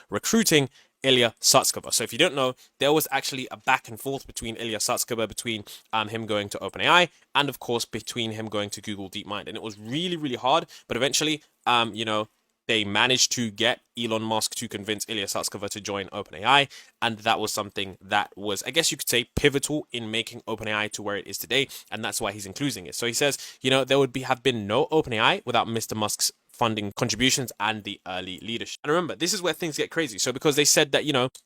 recruiting Ilya Sutskever. So if you don't know, there was actually a back and forth between Ilya Sutskever, between him going to OpenAI, and of course between him going to Google DeepMind. And it was really, really hard, but eventually, they managed to get Elon Musk to convince Ilya Sutskever to join OpenAI, and that was something that was, I guess you could say, pivotal in making OpenAI to where it is today, and that's why he's including it. So he says, there would have been no OpenAI without Mr. Musk's funding contributions and the early leadership. And remember, this is where things get crazy. So because they said that,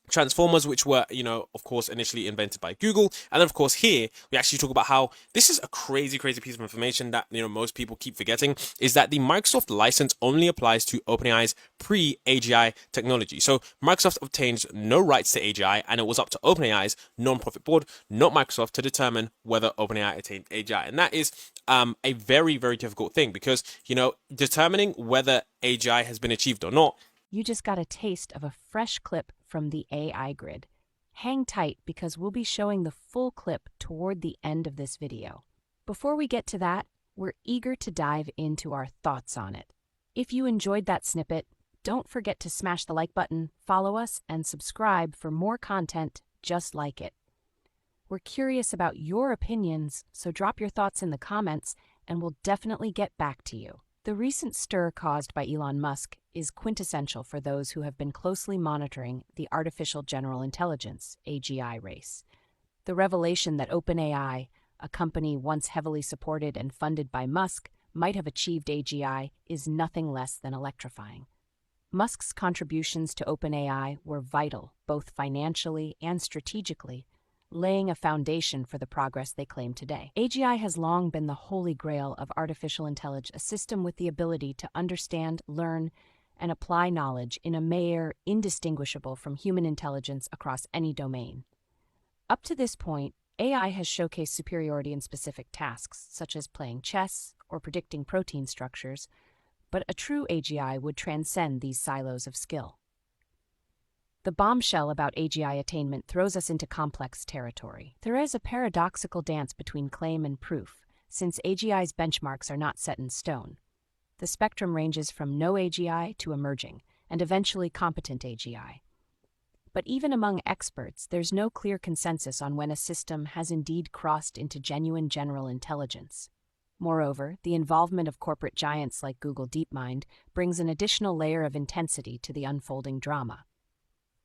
transformers, which were, of course, initially invented by Google. And then, of course, here we actually talk about how this is a crazy, crazy piece of information that, most people keep forgetting, is that the Microsoft license only applies to OpenAI's pre-AGI technology. So Microsoft obtains no rights to AGI, and it was up to OpenAI's non-profit board, not Microsoft, to determine whether OpenAI attained AGI. And that is a very, very difficult thing because, determining whether AGI has been achieved or not. You just got a taste of a fresh clip from the AI grid. Hang tight because we'll be showing the full clip toward the end of this video. Before we get to that, we're eager to dive into our thoughts on it. If you enjoyed that snippet, don't forget to smash the like button, follow us, and subscribe for more content just like it. We're curious about your opinions, so drop your thoughts in the comments and we'll definitely get back to you. The recent stir caused by Elon Musk is quintessential for those who have been closely monitoring the artificial general intelligence (AGI) race. The revelation that OpenAI, a company once heavily supported and funded by Musk, might have achieved AGI is nothing less than electrifying. Musk's contributions to OpenAI were vital, both financially and strategically, laying a foundation for the progress they claim today. AGI has long been the holy grail of artificial intelligence, a system with the ability to understand, learn, and apply knowledge in a manner indistinguishable from human intelligence across any domain. Up to this point, AI has showcased superiority in specific tasks, such as playing chess or predicting protein structures, but a true AGI would transcend these silos of skill. The bombshell about AGI attainment throws us into complex territory. There is a paradoxical dance between claim and proof, since AGI's benchmarks are not set in stone. The spectrum ranges from no AGI to emerging, and eventually competent AGI. But even among experts, there's no clear consensus on when a system has indeed crossed into genuine general intelligence. Moreover, the involvement of corporate giants like Google DeepMind brings an additional layer of intensity to the unfolding drama.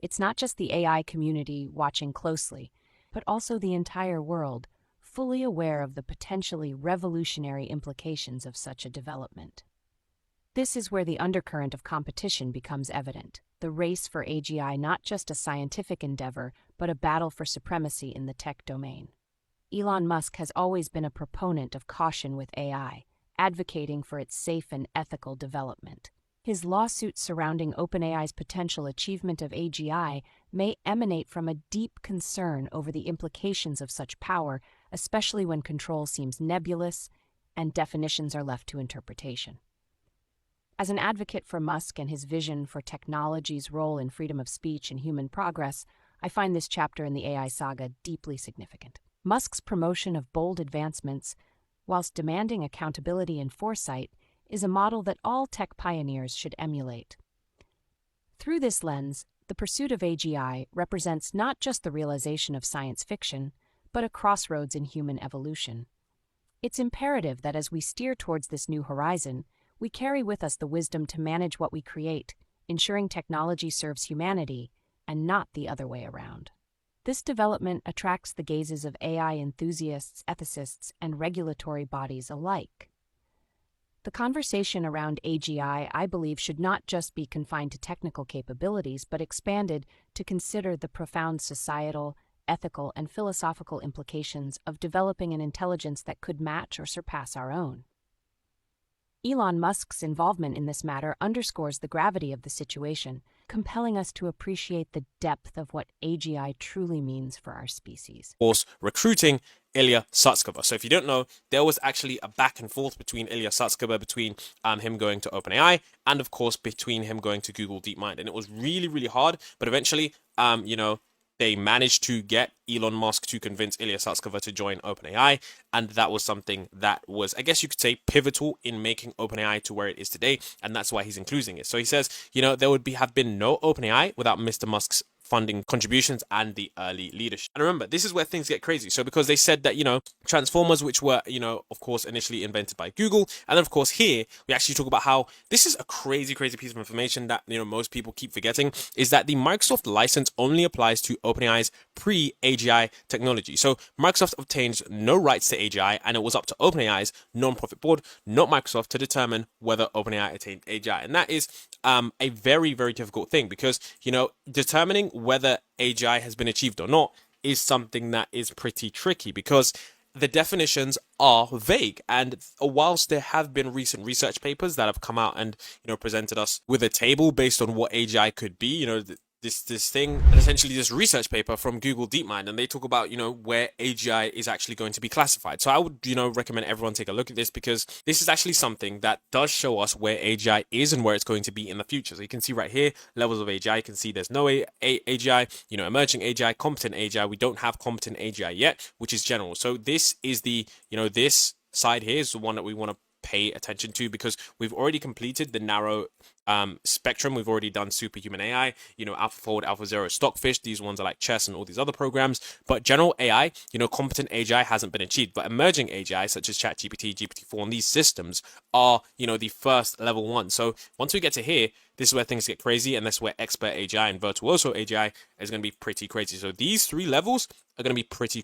It's not just the AI community watching closely, but also the entire world, fully aware of the potentially revolutionary implications of such a development. This is where the undercurrent of competition becomes evident, the race for AGI not just a scientific endeavor, but a battle for supremacy in the tech domain. Elon Musk has always been a proponent of caution with AI, advocating for its safe and ethical development. His lawsuits surrounding OpenAI's potential achievement of AGI may emanate from a deep concern over the implications of such power, especially when control seems nebulous and definitions are left to interpretation. As an advocate for Musk and his vision for technology's role in freedom of speech and human progress, I find this chapter in the AI saga deeply significant. Musk's promotion of bold advancements, whilst demanding accountability and foresight, is a model that all tech pioneers should emulate. Through this lens, the pursuit of AGI represents not just the realization of science fiction, but a crossroads in human evolution. It's imperative that as we steer towards this new horizon, we carry with us the wisdom to manage what we create, ensuring technology serves humanity and not the other way around. This development attracts the gazes of AI enthusiasts, ethicists, and regulatory bodies alike. The conversation around AGI, I believe, should not just be confined to technical capabilities, but expanded to consider the profound societal, ethical, and philosophical implications of developing an intelligence that could match or surpass our own. Elon Musk's involvement in this matter underscores the gravity of the situation, compelling us to appreciate the depth of what AGI truly means for our species. Of course, recruiting Ilya Sutskever. So if you don't know, there was actually a back and forth between Ilya Sutskever, between him going to OpenAI, and of course between him going to Google DeepMind. And it was really, really hard, but eventually, they managed to get Elon Musk to convince Ilya Sutskever to join OpenAI, and that was something that was, I guess you could say, pivotal in making OpenAI to where it is today, and that's why he's including it. So he says, there would have been no OpenAI without Mr. Musk's funding contributions and the early leadership. And remember, this is where things get crazy. So because they said that, transformers, which were, of course, initially invented by Google, and then of course here we actually talk about how this is a crazy piece of information that most people keep forgetting, is that the Microsoft license only applies to OpenAI's pre-AGI technology. So Microsoft obtains no rights to AGI, and it was up to OpenAI's non-profit board, not Microsoft, to determine whether OpenAI attained AGI. And that is a very difficult thing, because determining whether AGI has been achieved or not is something that is pretty tricky, because the definitions are vague. And whilst there have been recent research papers that have come out and presented us with a table based on what AGI could be, this thing, and essentially this research paper from Google DeepMind, and they talk about where AGI is actually going to be classified. So I would recommend everyone take a look at this, because this is actually something that does show us where AGI is and where it's going to be in the future. So you can see right here, levels of AGI. You can see there's no AGI, emerging AGI, competent AGI. We don't have competent AGI yet, which is general. So this is the this side here is the one that we want to pay attention to, because we've already completed the narrow spectrum. We've already done superhuman AI, AlphaFold, AlphaZero, Stockfish. These ones are like chess and all these other programs. But general AI, competent AGI hasn't been achieved. But emerging AGI, such as ChatGPT, GPT-4, and these systems are, the first level one. So once we get to here, this is where things get crazy, and that's where expert AGI and virtuoso AGI is going to be pretty crazy. So these three levels are going to be pretty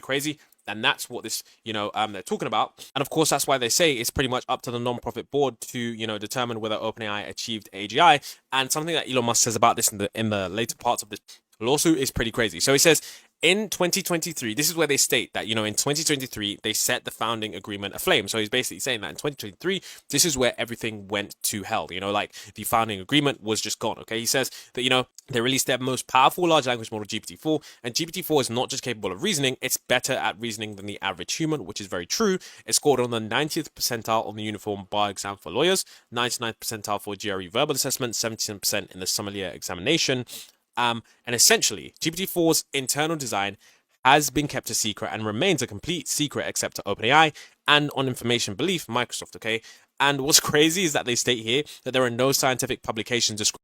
crazy. And that's what this, they're talking about. And of course, that's why they say it's pretty much up to the non-profit board to, determine whether OpenAI achieved AGI. And something that Elon Musk says about this in the later parts of this lawsuit is pretty crazy. So he says, in 2023, this is where they state that, in 2023, they set the founding agreement aflame. So he's basically saying that in 2023, this is where everything went to hell. Like the founding agreement was just gone. Okay. He says that, they released their most powerful large language model, GPT-4, and GPT-4 is not just capable of reasoning, it's better at reasoning than the average human, which is very true. It scored on the 90th percentile on the uniform bar exam for lawyers, 99th percentile for GRE verbal assessment, 77% in the sommelier examination. And essentially, GPT-4's internal design has been kept a secret and remains a complete secret except to OpenAI and, on information belief, Microsoft, okay? And what's crazy is that they state here that there are no scientific publications describing